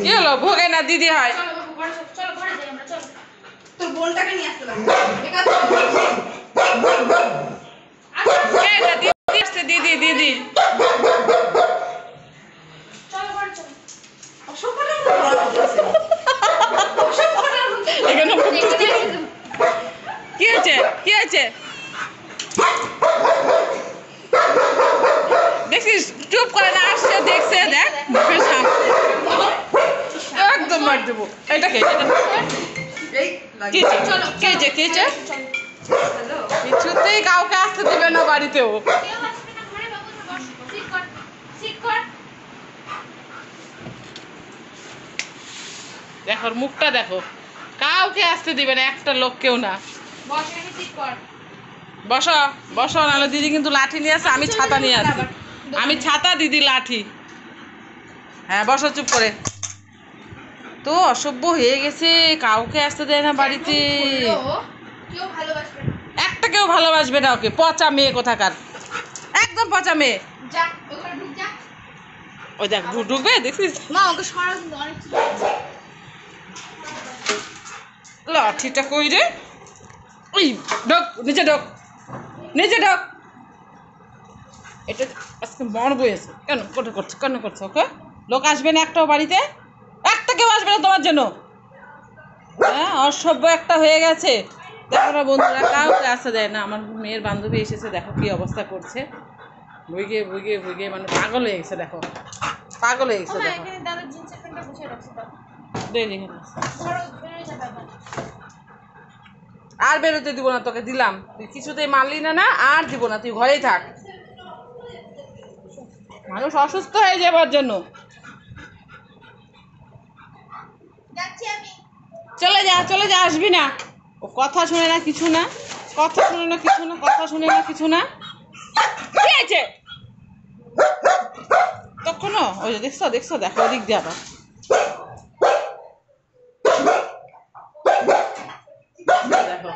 কি হলো? ভোগে না দিদি হয়? তোর বোনটাকে নিয়ে আসতে লাগবে। দিদি আসছে, দিদি দিদি। কি হয়েছে? কি হয়েছে? দেখছিস চুপ করে না, আসছে দেখছে, দেখ একদম মার দেবো। এটা কে? কিছুতেই কাউকে আসতে দিবে না বাড়িতেও। দেখো মুখটা দেখো, কাউকে আসতে দিবে না, একটা লোককেও না। বসো বসো, নাহলে দিদি কিন্তু লাঠি নিয়ে আসছে, আমি ছাতা নিয়ে আসছি। আমি ছাতা, দিদি লাঠি। হ্যাঁ বসো চুপ করে। তো অসভ্য হয়ে গেছে, কাউকে আসতে দেয় না বাড়িতে। একটা কেউ ভালোবাসবে না ওকে, পচা মেয়ে কোথাকার, একদম পচা মেয়ে। ওই দেখ ঢুকবে, দেখছিস? লাঠিটা কই রে? ওই ঢোক, নিচে ঢোক, নিচে ঢোক। এটা আজকে মন বইয়েছে। কেন করছে, কেন করছে? ওকে লোক আসবে না একটাও বাড়িতে, একটা কেউ আসবে না তোমার জন্য। হ্যাঁ অসভ্য একটা হয়ে গেছে। দেখো না বন্ধুরা, কাউকে আসতে দেয় না। আমার মেয়ের বান্ধবী এসেছে, দেখো কি অবস্থা করছে। ভুইগে ভুইগে ভুইগে মানে পাগল হয়ে গেছে। দেখো পাগল হয়ে গেছে। দেখো আর বেরোতে দিব না তোকে, দিলাম। তুই কিছুতেই মানলি না, না আর দিব না, তুই ঘরেই থাক। মানুষ অসুস্থ হয়ে যাবার জন্য। চলে যা, চলে যা, আসবি না। ও কথা শুনে না, কিছু না, কথা শুনে না, কিছু না, কথা শুনে না, কিছু না। কি আছে তখন? ওই যে দেখছো, দেখছো, দেখো ওদিক দিয়ে আবার। দেখো